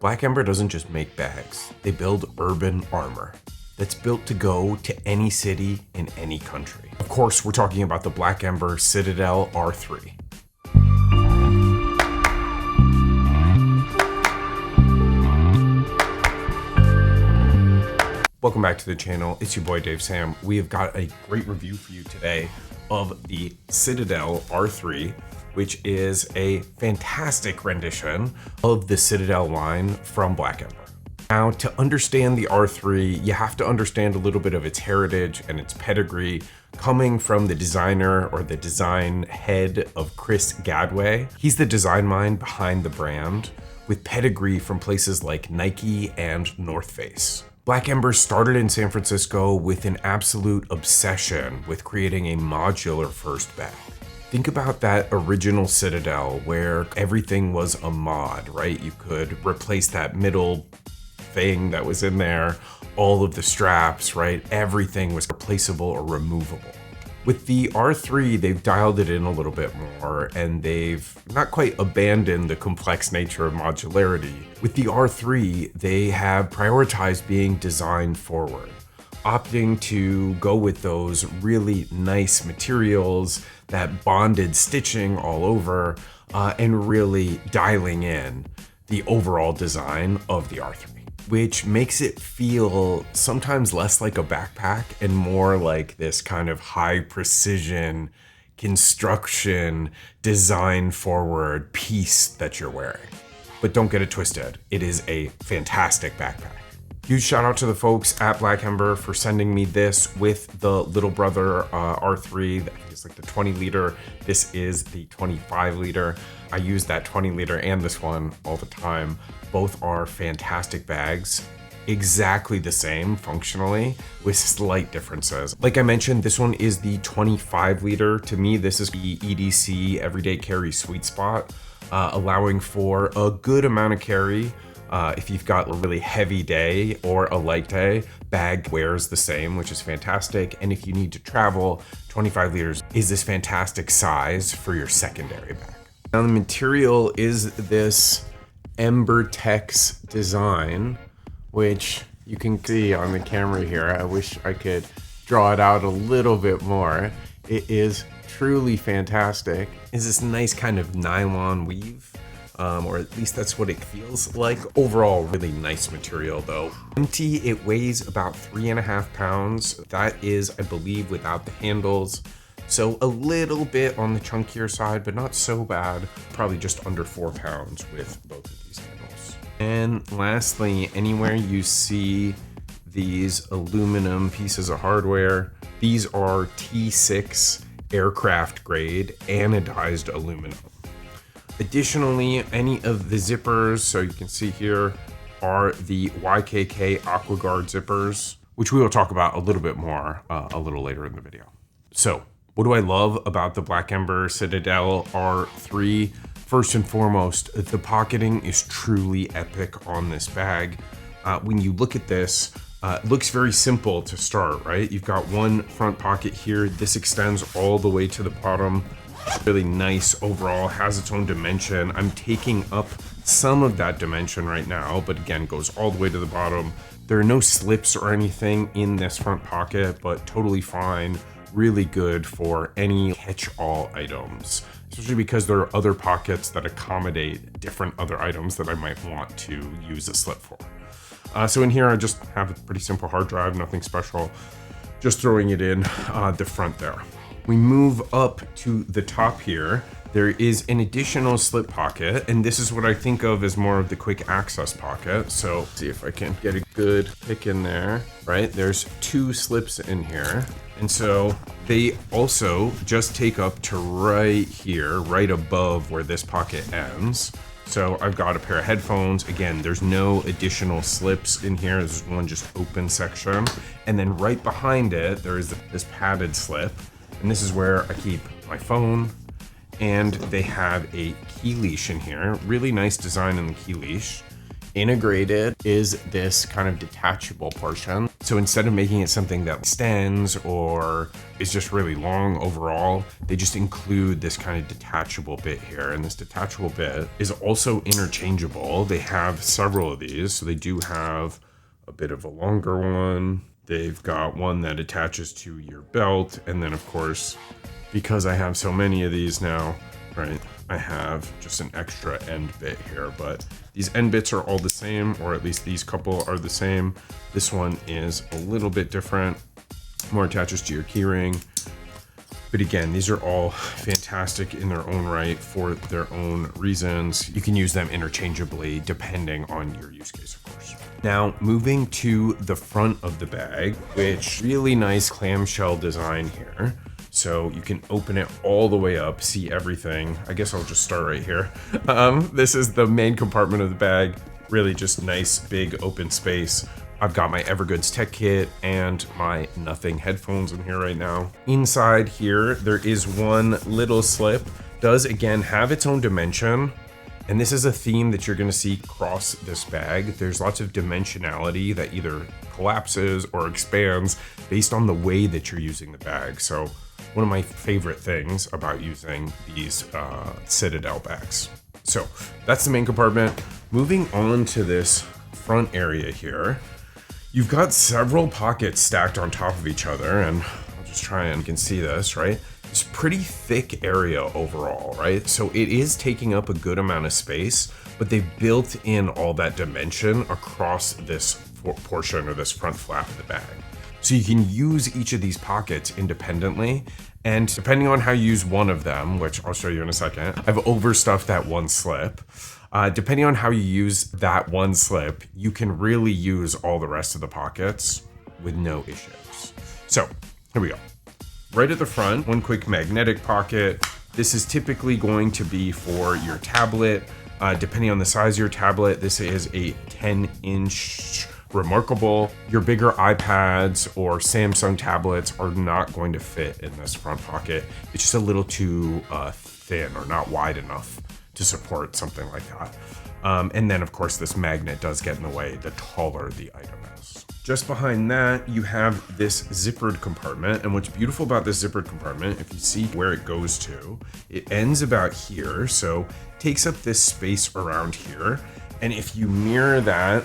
Black Ember doesn't just make bags, they build urban armor that's built to go to any city in any country. Of course, we're talking about the Black Ember Citadel R3. Welcome back to the channel. It's your boy Dave Sam. We have got a great review for you today of the Citadel R3, which is a fantastic rendition of the Citadel line from Black Ember. Now, to understand the R3, you have to understand a little bit of its heritage and its pedigree coming from the designer or the design head of Chris Gadway. He's the design mind behind the brand with pedigree from places like Nike and North Face. Black Ember started in San Francisco with an absolute obsession with creating a modular first bag. Think about that original Citadel where everything was a mod, right? You could replace that middle thing that was in there, all of the straps, right? Everything was replaceable or removable. With the R3, they've dialed it in a little bit more and they've not quite abandoned the complex nature of modularity. With the R3, they have prioritized being design forward, opting to go with those really nice materials, that bonded stitching all over, and really dialing in the overall design of the R3, which makes it feel sometimes less like a backpack and more like this kind of high precision construction, design forward piece that you're wearing. But don't get it twisted, it is a fantastic backpack. Huge shout out to the folks at Black Ember for sending me this with the little brother R3. I think it's like the 20 liter. This is the 25 liter. I use that 20 liter and this one all the time. Both are fantastic bags, exactly the same functionally with slight differences. Like I mentioned, this one is the 25 liter. To me, this is the EDC everyday carry sweet spot, allowing for a good amount of carry. If you've got a really heavy day or a light day, bag wears the same, which is fantastic. And if you need to travel, 25 liters is this fantastic size for your secondary bag. Now the material is this EmberTex design, which you can see on the camera here. I wish I could draw it out a little bit more. It is truly fantastic. It's this nice kind of nylon weave. Or at least that's what it feels like. Overall, really nice material though. Empty, it weighs about 3.5 pounds. That is, I believe, without the handles. So a little bit on the chunkier side, but not so bad. Probably just under 4 pounds with both of these handles. And lastly, anywhere you see these aluminum pieces of hardware, these are T6 aircraft grade anodized aluminum. Additionally, any of the zippers, so you can see here, are the YKK Aquaguard zippers, which we will talk about a little bit more a little later in the video. So, what do I love about the Black Ember Citadel R3? First and foremost, the pocketing is truly epic on this bag. When you look at this, it looks very simple to start, right? You've got one front pocket here. This extends all the way to the bottom. Really nice overall, has its own dimension. I'm taking up some of that dimension right now, but again, goes all the way to the bottom. There are no slips or anything in this front pocket, but totally fine. Really good for any catch-all items, especially because there are other pockets that accommodate different other items that I might want to use a slip for. So in here, I just have a pretty simple hard drive, nothing special. Just throwing it in the front there. We move up to the top here. There is an additional slip pocket, and this is what I think of as more of the quick access pocket. So see if I can get a good pick in there, right? There's 2 slips in here. And so they also just take up to right here, right above where this pocket ends. So I've got a pair of headphones. Again, there's no additional slips in here. There's one just open section. And then right behind it, there is this padded slip. And this is where I keep my phone, and they have a key leash in here. Really nice design in the key leash. Integrated is this kind of detachable portion. So instead of making it something that extends or is just really long overall, they just include this kind of detachable bit here. And this detachable bit is also interchangeable. They have several of these. So they do have a bit of a longer one. They've got one that attaches to your belt. And then of course, because I have so many of these now, right, I have just an extra end bit here, but these end bits are all the same, or at least these couple are the same. This one is a little bit different, more attaches to your keyring. But again, these are all fantastic in their own right for their own reasons. You can use them interchangeably depending on your use case, of course. Now, moving to the front of the bag, which really nice clamshell design here. So you can open it all the way up, see everything. I guess I'll just start right here. This is the main compartment of the bag. Really just nice, big open space. I've got my Evergoods tech kit and my Nothing headphones in here right now. Inside here, there is one little slip. Does again have its own dimension. And this is a theme that you're gonna see across this bag. There's lots of dimensionality that either collapses or expands based on the way that you're using the bag. So one of my favorite things about using these Citadel bags. So that's the main compartment. Moving on to this front area here, you've got several pockets stacked on top of each other, and I'll just try and you can see this, right? It's a pretty thick area overall, right? So it is taking up a good amount of space, but they've built in all that dimension across this portion or this front flap of the bag. So you can use each of these pockets independently, and depending on how you use one of them, which I'll show you in a second, I've overstuffed that one slip. Depending on how you use that one slip, you can really use all the rest of the pockets with no issues. So here we go. Right at the front, one quick magnetic pocket. This is typically going to be for your tablet. Depending on the size of your tablet, this is a 10-inch remarkable. Your bigger iPads or Samsung tablets are not going to fit in this front pocket. It's just a little too thin or not wide enough to support something like that. And then of course this magnet does get in the way the taller the item is. Just behind that, you have this zippered compartment. And what's beautiful about this zippered compartment, if you see where it goes to, it ends about here. So it takes up this space around here. And if you mirror that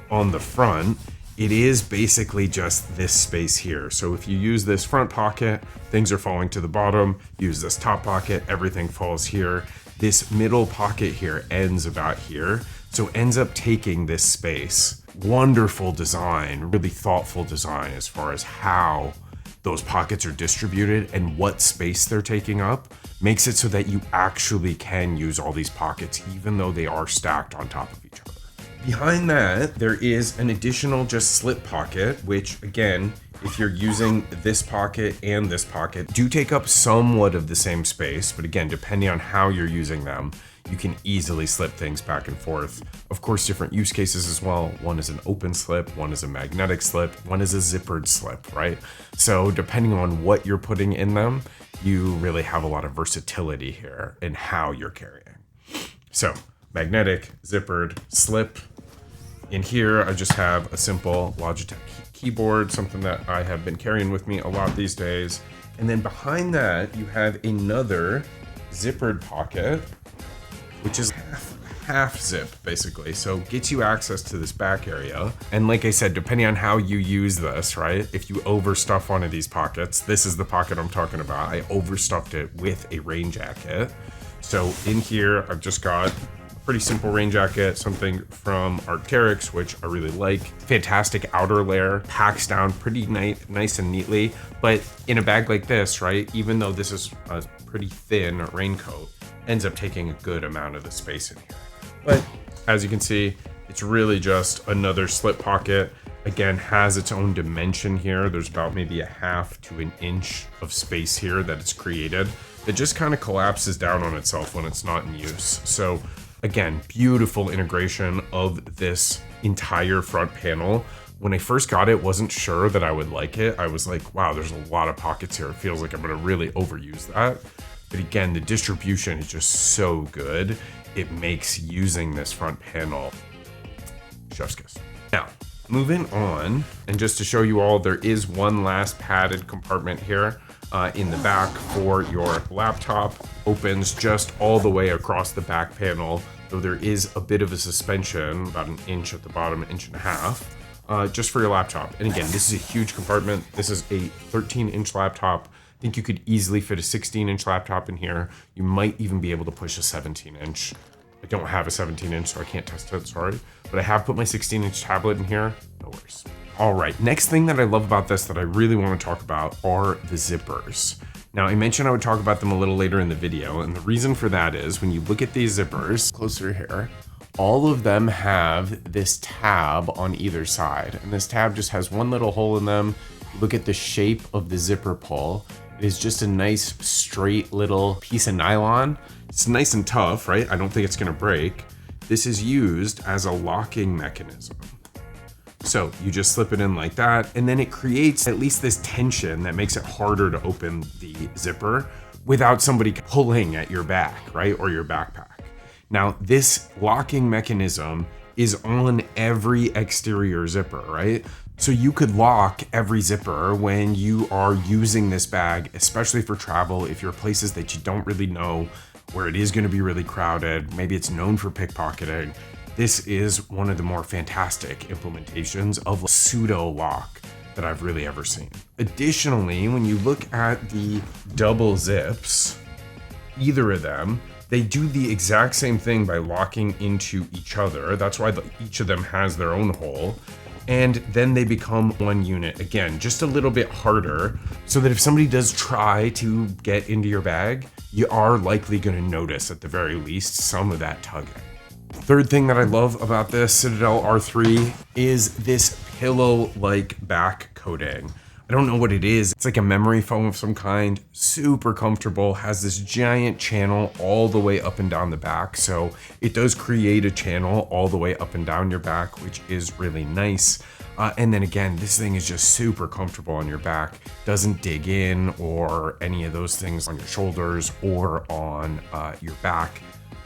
on the front, it is basically just this space here. So if you use this front pocket, things are falling to the bottom. Use this top pocket, everything falls here. This middle pocket here ends about here. So it ends up taking this space. Wonderful design, really thoughtful design as far as how those pockets are distributed and what space they're taking up. Makes it so that you actually can use all these pockets even though they are stacked on top of each other. Behind that, there is an additional just slip pocket, which again, if you're using this pocket and this pocket, do take up somewhat of the same space. But again, depending on how you're using them, you can easily slip things back and forth. Of course, different use cases as well. One is an open slip, one is a magnetic slip, one is a zippered slip, right? So depending on what you're putting in them, you really have a lot of versatility here in how you're carrying. So magnetic, zippered, slip. In here, I just have a simple Logitech keyboard, something that I have been carrying with me a lot these days. And then behind that, you have another zippered pocket, which is half zip basically. So gets you access to this back area. And like I said, depending on how you use this, right? If you overstuff one of these pockets, this is the pocket I'm talking about. I overstuffed it with a rain jacket. So in here, I've just got pretty simple rain jacket, something from Arc'teryx, which I really like. Fantastic outer layer, packs down pretty nice and neatly. But in a bag like this, right, even though this is a pretty thin raincoat, ends up taking a good amount of the space in here. But as you can see, it's really just another slip pocket. Again, has its own dimension here. There's about maybe a half to an inch of space here that it's created. It just kind of collapses down on itself when it's not in use. So again, beautiful integration of this entire front panel. When I first got it, wasn't sure that I would like it. I was like, wow, there's a lot of pockets here. It feels like I'm gonna really overuse that. But again, the distribution is just so good. It makes using this front panel chef's kiss. Now, moving on, and just to show you all, there is one last padded compartment here in the back for your laptop. Opens just all the way across the back panel, though there is a bit of a suspension, about an inch at the bottom, 1.5 inches, just for your laptop. And again, this is a huge compartment. This is a 13-inch laptop. I think you could easily fit a 16-inch laptop in here. You might even be able to push a 17-inch. I don't have a 17-inch, so I can't test it, sorry. But I have put my 16-inch tablet in here, no worries. All right, next thing that I love about this that I really want to talk about are the zippers. Now, I mentioned I would talk about them a little later in the video, and the reason for that is when you look at these zippers, closer here, all of them have this tab on either side, and this tab just has one little hole in them. Look at the shape of the zipper pull. It is just a nice straight little piece of nylon. It's nice and tough, right? I don't think it's gonna break. This is used as a locking mechanism. So you just slip it in like that, and then it creates at least this tension that makes it harder to open the zipper without somebody pulling at your back, right? Or your backpack. Now, this locking mechanism is on every exterior zipper, right? So you could lock every zipper when you are using this bag, especially for travel, if you're places that you don't really know, where it is going to be really crowded, maybe it's known for pickpocketing. This is one of the more fantastic implementations of pseudo lock that I've really ever seen. Additionally, when you look at the double zips, either of them, they do the exact same thing by locking into each other. That's why each of them has their own hole. And then they become one unit. Again, just a little bit harder, so that if somebody does try to get into your bag, you are likely going to notice at the very least some of that tugging. Third thing that I love about this Citadel R3 is this pillow-like back coating. I don't know what it is. It's like a memory foam of some kind, super comfortable, has this giant channel all the way up and down the back. So it does create a channel all the way up and down your back, which is really nice. And then again, this thing is just super comfortable on your back. Doesn't dig in or any of those things on your shoulders or on your back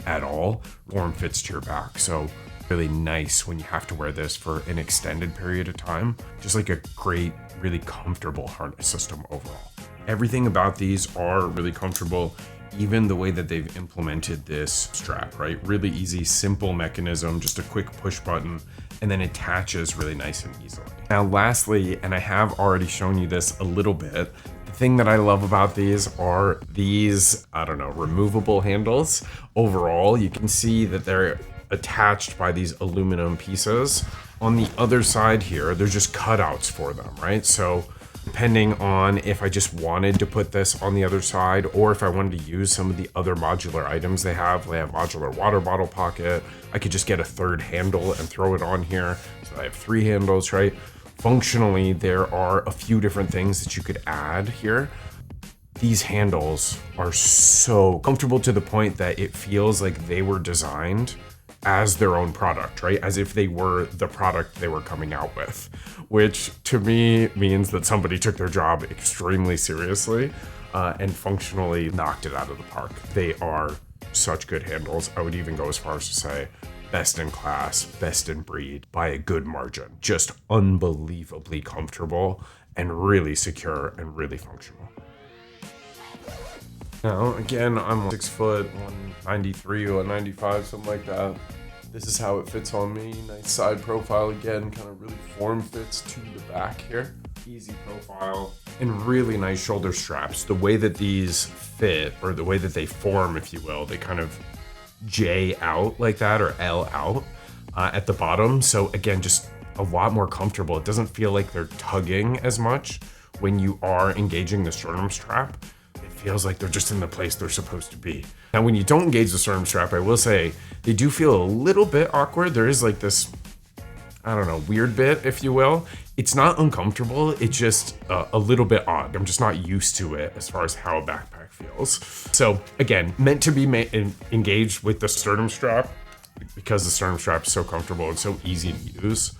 at all. Form fits to your back. So really nice when you have to wear this for an extended period of time. Just like a great, really comfortable harness system overall. Everything about these are really comfortable, even the way that they've implemented this strap, right? Really easy, simple mechanism, just a quick push button, and then attaches really nice and easily. Now, lastly, and I have already shown you this a little bit, the thing that I love about these are these, I don't know, removable handles. Overall, you can see that they're attached by these aluminum pieces. On the other side here, they're just cutouts for them, right? So depending on if I just wanted to put this on the other side or if I wanted to use some of the other modular items they have modular water bottle pocket. I could just get a third handle and throw it on here. So I have 3 handles, right? Functionally, there are a few different things that you could add here. These handles are so comfortable to the point that it feels like they were designed as their own product, right? As if they were the product they were coming out with, which to me means that somebody took their job extremely seriously and functionally knocked it out of the park. They are such good handles. I would even go as far as to say best in class, best in breed by a good margin. Just unbelievably comfortable and really secure and really functional. Now, again, I'm 6 foot, 193 or 195, something like that. This is how it fits on me. Nice side profile again, kind of really form fits to the back here. Easy profile and really nice shoulder straps. The way that these fit, or the way that they form, if you will, they kind of J out like that or L out at the bottom. So again, just a lot more comfortable. It doesn't feel like they're tugging as much when you are engaging the sternum strap. Feels like they're just in the place they're supposed to be. Now, when you don't engage the sternum strap, I will say they do feel a little bit awkward. There is like this, I don't know, weird bit, if you will. It's not uncomfortable. It's just a little bit odd. I'm just not used to it as far as how a backpack feels. So again, meant to be engaged with the sternum strap because the sternum strap is so comfortable and so easy to use.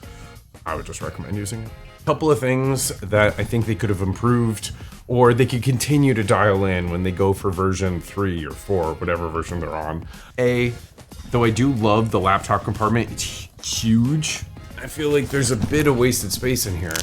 I would just recommend using it. Couple of things that I think they could have improved, or they could continue to dial in when they go for version 3 or 4, whatever version they're on. Though I do love the laptop compartment, it's huge. I feel like there's a bit of wasted space in here.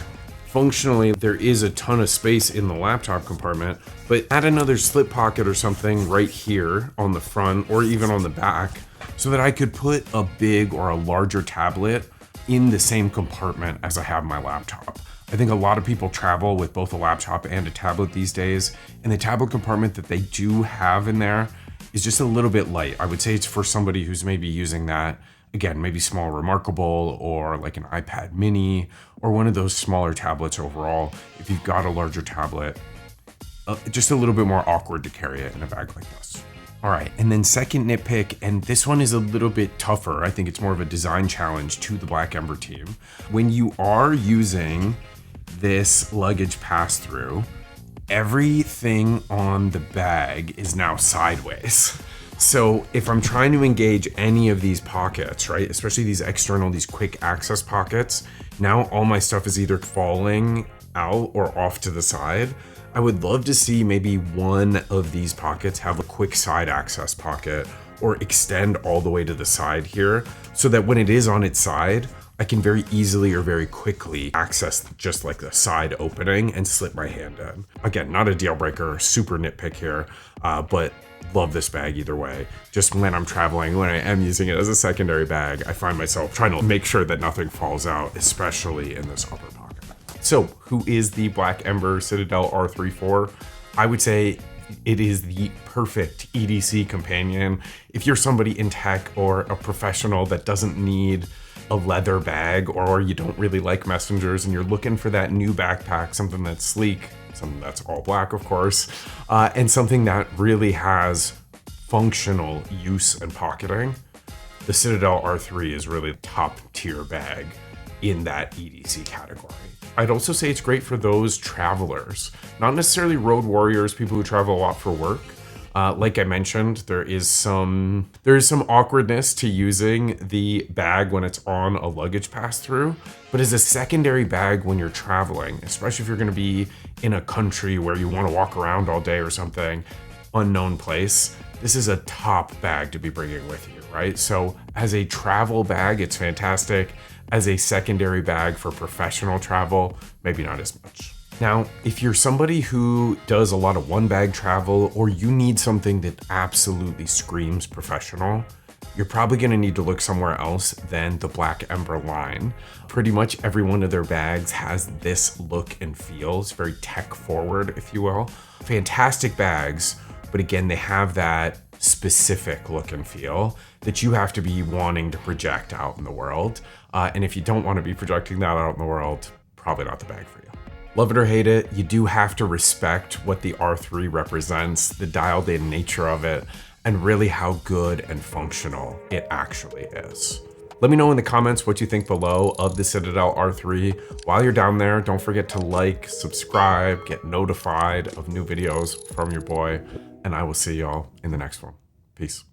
Functionally, there is a ton of space in the laptop compartment, but add another slip pocket or something right here on the front or even on the back so that I could put a big or a larger tablet in the same compartment as I have my laptop. I think a lot of people travel with both a laptop and a tablet these days, and the tablet compartment that they do have in there is just a little bit light. I would say it's for somebody who's maybe using that, again, maybe small Remarkable or like an iPad mini or one of those smaller tablets overall. If you've got a larger tablet, just a little bit more awkward to carry it in a bag like this. All right, and then second nitpick, and this one is a little bit tougher. I think it's more of a design challenge to the Black Ember team. When you are using this luggage pass-through, everything on the bag is now sideways. So if I'm trying to engage any of these pockets, right, especially these external, these quick access pockets, now all my stuff is either falling out or off to the side. I would love to see maybe one of these pockets have a quick side access pocket or extend all the way to the side here so that when it is on its side, I can very easily or very quickly access just like the side opening and slip my hand in. Again, not a deal breaker, super nitpick here, but love this bag either way. Just when I'm traveling, when I am using it as a secondary bag, I find myself trying to make sure that nothing falls out, especially in this upper pocket. So who is the Black Ember Citadel R3 for? I would say it is the perfect EDC companion. If you're somebody in tech or a professional that doesn't need a leather bag, or you don't really like messengers and you're looking for that new backpack, something that's sleek, something that's all black, of course, and something that really has functional use and pocketing, the Citadel R3 is really a top tier bag in that EDC category. I'd also say it's great for those travelers, not necessarily road warriors, people who travel a lot for work. Like I mentioned, there is some awkwardness to using the bag when it's on a luggage pass-through, but as a secondary bag when you're traveling, especially if you're going to be in a country where you want to walk around all day or something, unknown place, this is a top bag to be bringing with you, right? So as a travel bag, it's fantastic. As a secondary bag for professional travel, maybe not as much. Now, if you're somebody who does a lot of one bag travel, or you need something that absolutely screams professional, you're probably gonna need to look somewhere else than the Black Ember line. Pretty much every one of their bags has this look and feel. It's very tech forward, if you will. Fantastic bags, but again, they have that specific look and feel that you have to be wanting to project out in the world. And if you don't want to be projecting that out in the world, probably not the bag for you. Love it or hate it, you do have to respect what the R3 represents, the dialed in nature of it, and really how good and functional it actually is. Let me know in the comments what you think below of the Citadel R3. While you're down there, don't forget to like, subscribe, get notified of new videos from your boy, and I will see y'all in the next one. Peace.